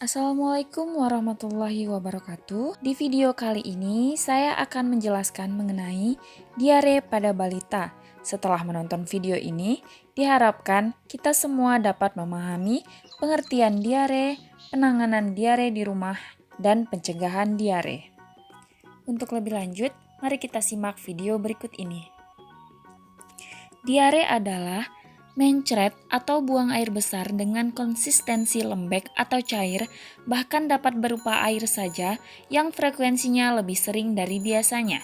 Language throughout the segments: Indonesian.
Assalamualaikum warahmatullahi wabarakatuh. Di video kali ini saya akan menjelaskan mengenai diare pada balita. Setelah menonton video ini, diharapkan kita semua dapat memahami pengertian diare, penanganan diare di rumah, dan pencegahan diare. Untuk lebih lanjut, mari kita simak video berikut ini. Diare adalah mencret atau buang air besar dengan konsistensi lembek atau cair, bahkan dapat berupa air saja yang frekuensinya lebih sering dari biasanya.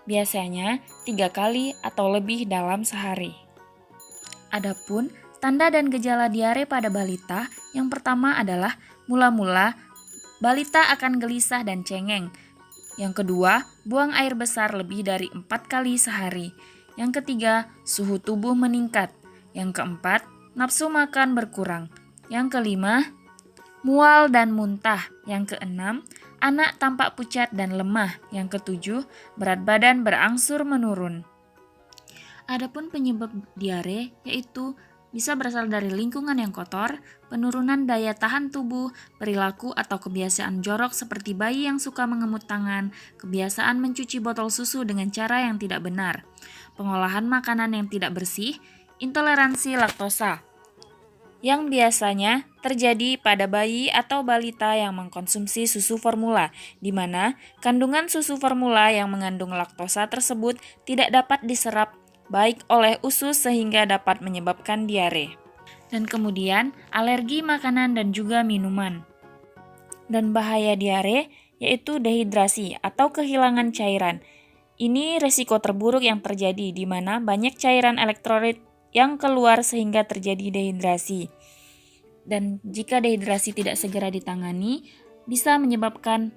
Biasanya 3 kali atau lebih dalam sehari. Adapun tanda dan gejala diare pada balita, yang pertama adalah mula-mula balita akan gelisah dan cengeng. Yang kedua, buang air besar lebih dari 4 kali sehari. Yang ketiga, suhu tubuh meningkat. Yang keempat, nafsu makan berkurang. Yang kelima, mual dan muntah. Yang keenam, anak tampak pucat dan lemah. Yang ketujuh, berat badan berangsur menurun. Adapun penyebab diare yaitu bisa berasal dari lingkungan yang kotor, penurunan daya tahan tubuh, perilaku atau kebiasaan jorok seperti bayi yang suka mengemut tangan, kebiasaan mencuci botol susu dengan cara yang tidak benar, pengolahan makanan yang tidak bersih, intoleransi laktosa, yang biasanya terjadi pada bayi atau balita yang mengkonsumsi susu formula, di mana kandungan susu formula yang mengandung laktosa tersebut tidak dapat diserap baik oleh usus sehingga dapat menyebabkan diare. Dan kemudian alergi makanan dan juga minuman. Dan bahaya diare yaitu dehidrasi atau kehilangan cairan. Ini resiko terburuk yang terjadi di mana banyak cairan elektrolit yang keluar sehingga terjadi dehidrasi. Dan jika dehidrasi tidak segera ditangani, bisa menyebabkan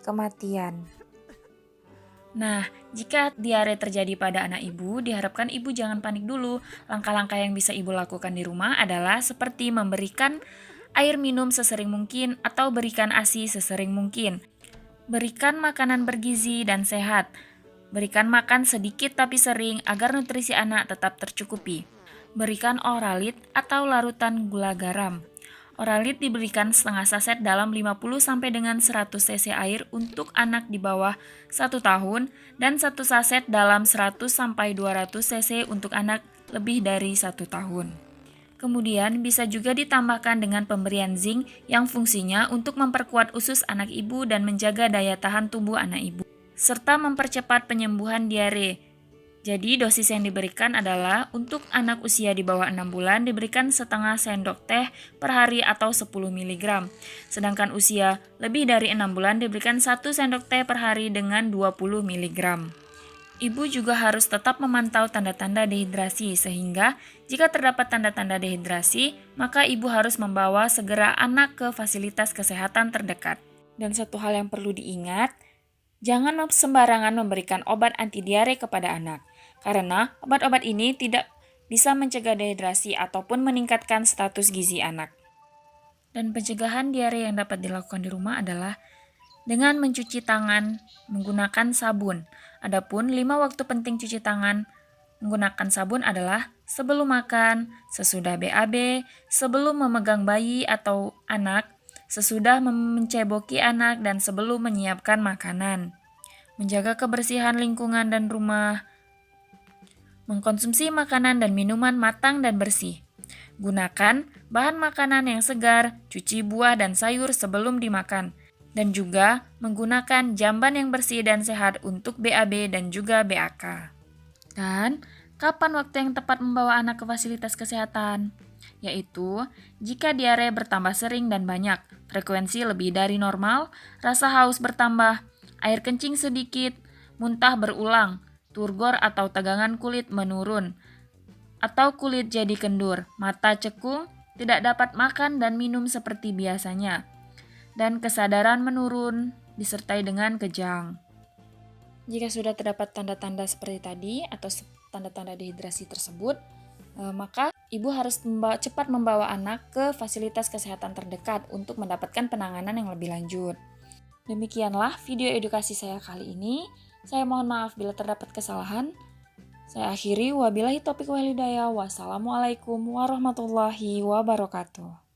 kematian. Nah, jika diare terjadi pada anak ibu, diharapkan ibu jangan panik dulu. Langkah-langkah yang bisa ibu lakukan di rumah adalah seperti memberikan air minum sesering mungkin atau berikan ASI sesering mungkin. Berikan makanan bergizi dan sehat. Berikan makan sedikit tapi sering agar nutrisi anak tetap tercukupi. Berikan oralit atau larutan gula garam. Oralit diberikan setengah saset dalam 50 sampai dengan 100 cc air untuk anak di bawah 1 tahun dan 1 saset dalam 100 sampai 200 cc untuk anak lebih dari 1 tahun. Kemudian bisa juga ditambahkan dengan pemberian zinc yang fungsinya untuk memperkuat usus anak ibu dan menjaga daya tahan tubuh anak ibu, serta mempercepat penyembuhan diare. Jadi dosis yang diberikan adalah untuk anak usia di bawah 6 bulan diberikan setengah sendok teh per hari atau 10 mg. Sedangkan usia lebih dari 6 bulan diberikan 1 sendok teh per hari dengan 20 mg. Ibu juga harus tetap memantau tanda-tanda dehidrasi sehingga jika terdapat tanda-tanda dehidrasi, maka ibu harus membawa segera anak ke fasilitas kesehatan terdekat. Dan satu hal yang perlu diingat, jangan sembarangan memberikan obat anti diare kepada anak, karena obat-obat ini tidak bisa mencegah dehidrasi ataupun meningkatkan status gizi anak. Dan pencegahan diare yang dapat dilakukan di rumah adalah dengan mencuci tangan menggunakan sabun. Adapun 5 waktu penting cuci tangan menggunakan sabun adalah sebelum makan, sesudah BAB, sebelum memegang bayi atau anak, sesudah menceboki anak, dan sebelum menyiapkan makanan. Menjaga kebersihan lingkungan dan rumah. Mengkonsumsi makanan dan minuman matang dan bersih. Gunakan bahan makanan yang segar, cuci buah dan sayur sebelum dimakan. Dan juga menggunakan jamban yang bersih dan sehat untuk BAB dan juga BAK. Dan kapan waktu yang tepat membawa anak ke fasilitas kesehatan? Yaitu jika diare bertambah sering dan banyak, frekuensi lebih dari normal, rasa haus bertambah, air kencing sedikit, muntah berulang, turgor atau tegangan kulit menurun, atau kulit jadi kendur, mata cekung, tidak dapat makan dan minum seperti biasanya, dan kesadaran menurun disertai dengan kejang. Jika sudah terdapat tanda-tanda seperti tadi atau tanda-tanda dehidrasi tersebut, maka ibu harus cepat membawa anak ke fasilitas kesehatan terdekat untuk mendapatkan penanganan yang lebih lanjut. Demikianlah video edukasi saya kali ini. Saya mohon maaf bila terdapat kesalahan. Saya akhiri, wabillahi taufiq wal hidayah. Wassalamualaikum warahmatullahi wabarakatuh.